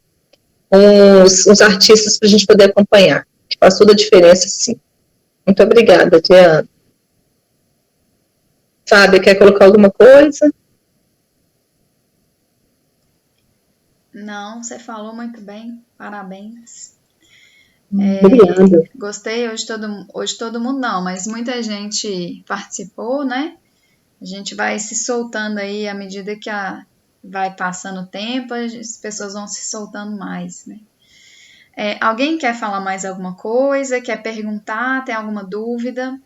A: uns artistas para a gente poder acompanhar, que faz toda a diferença, sim. Muito obrigada, Diana. Fábio, quer colocar alguma coisa?
E: Não, você falou muito bem, parabéns.
A: Obrigada.
E: Gostei, hoje todo mundo não, mas muita gente participou, né? A gente vai se soltando aí à medida que vai passando o tempo, as pessoas vão se soltando mais, né? Alguém quer falar mais alguma coisa? Quer perguntar? Tem alguma dúvida?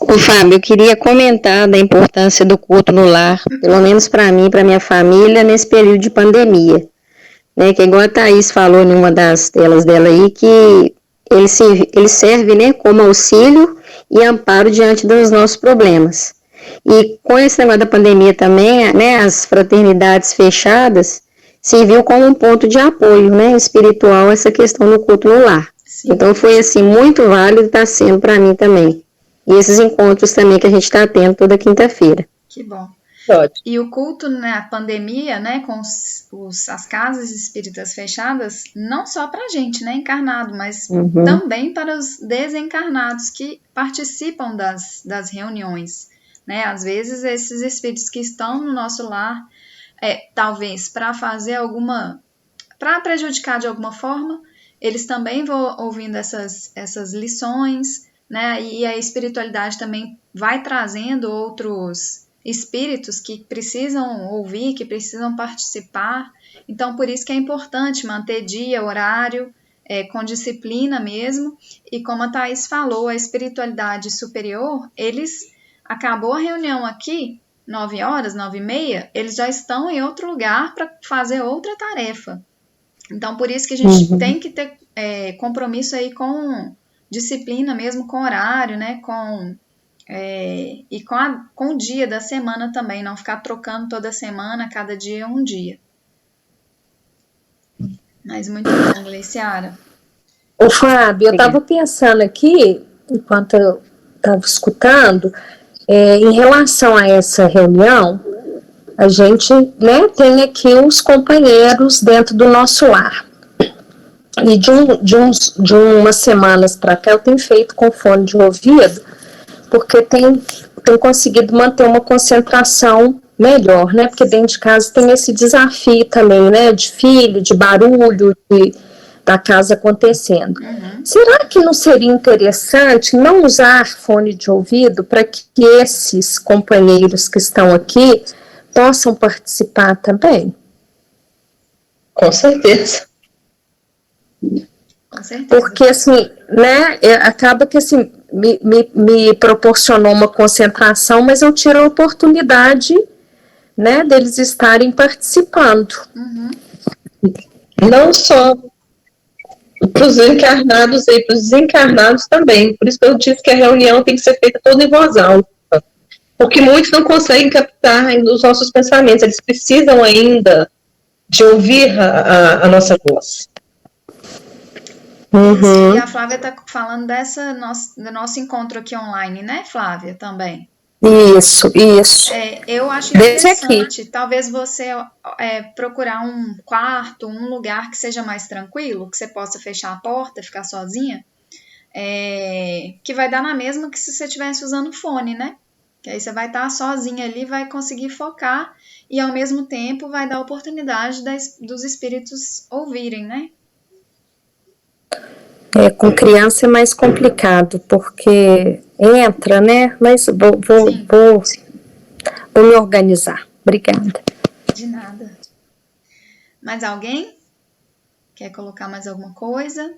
F: Ô, Fábio, eu queria comentar da importância do culto no lar, pelo menos para mim e para minha família, nesse período de pandemia. Né, que igual a Thaís falou em uma das telas dela aí, que ele serve, né, como auxílio e amparo diante dos nossos problemas. E com esse negócio da pandemia também, né, as fraternidades fechadas serviu como um ponto de apoio, né, espiritual, essa questão do culto no lar. Sim. Então foi assim, muito válido, está sendo para mim também. E esses encontros também que a gente está tendo toda quinta-feira.
E: Que bom. E o culto na pandemia, né, com as casas espíritas fechadas, não só para a gente, né, encarnado, mas também para os desencarnados que participam das reuniões, né, às vezes esses espíritos que estão no nosso lar talvez para fazer para prejudicar de alguma forma, eles também vão ouvindo essas lições, né? E a espiritualidade também vai trazendo outros espíritos que precisam ouvir, que precisam participar. Então, por isso que é importante manter dia, horário, com disciplina mesmo. E como a Thaís falou, a espiritualidade superior, acabou a reunião aqui, 9 horas, 9h30, eles já estão em outro lugar para fazer outra tarefa. Então, por isso que a gente tem que ter compromisso aí com disciplina mesmo, com horário, né? E com o dia da semana também, não ficar trocando toda semana, cada dia um dia. Mas muito bom, Gleiciara.
C: Ô, Fábio, eu estava pensando aqui, enquanto eu estava escutando, em relação a essa reunião, a gente, né, tem aqui os companheiros dentro do nosso lar. E de umas semanas para cá eu tenho feito com fone de ouvido, porque tenho conseguido manter uma concentração melhor, né? Porque dentro de casa tem esse desafio também, né? De filho, de barulho, da casa acontecendo. Será que não seria interessante não usar fone de ouvido para que esses companheiros que estão aqui possam participar também?
A: Com certeza.
E: Com certeza.
C: Porque, assim, né, acaba que, assim, me proporcionou uma concentração, mas eu tiro a oportunidade, né, deles estarem participando.
A: Não só para os encarnados e para os desencarnados também. Por isso que eu disse que a reunião tem que ser feita toda em voz alta. Porque muitos não conseguem captar ainda os nossos pensamentos. Eles precisam ainda de ouvir a nossa voz.
E: E a Flávia está falando do nosso encontro aqui online, né, Flávia, também?
C: Isso.
E: Eu acho interessante, talvez você procurar um quarto, um lugar que seja mais tranquilo, que você possa fechar a porta, ficar sozinha, que vai dar na mesma que se você estivesse usando fone, né? Que aí você vai estar sozinha ali, vai conseguir focar e ao mesmo tempo vai dar oportunidade dos espíritos ouvirem, né?
C: Com criança é mais complicado, porque entra, né? Mas vou me organizar. Obrigada.
E: De nada. Mais alguém? Quer colocar mais alguma coisa?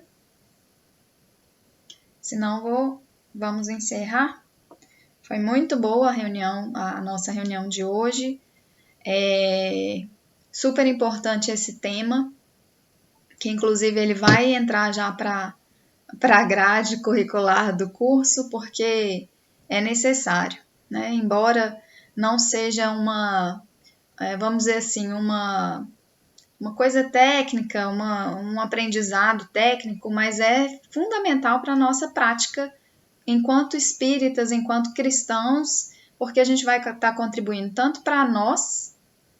E: Senão vamos encerrar. Foi muito boa a nossa reunião de hoje. É super importante esse tema, que inclusive ele vai entrar já para a grade curricular do curso, porque é necessário, né? Embora não seja vamos dizer assim, uma coisa técnica, um aprendizado técnico, mas é fundamental para a nossa prática enquanto espíritas, enquanto cristãos, porque a gente vai estar contribuindo tanto para nós,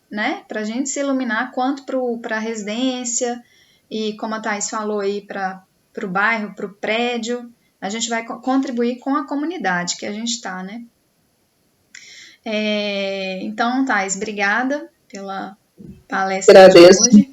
E: né, para a gente se iluminar, quanto para a residência, e como a Thaís falou aí, para o bairro, para o prédio, a gente vai contribuir com a comunidade que a gente está, né? Então, Thaís, obrigada pela palestra de hoje.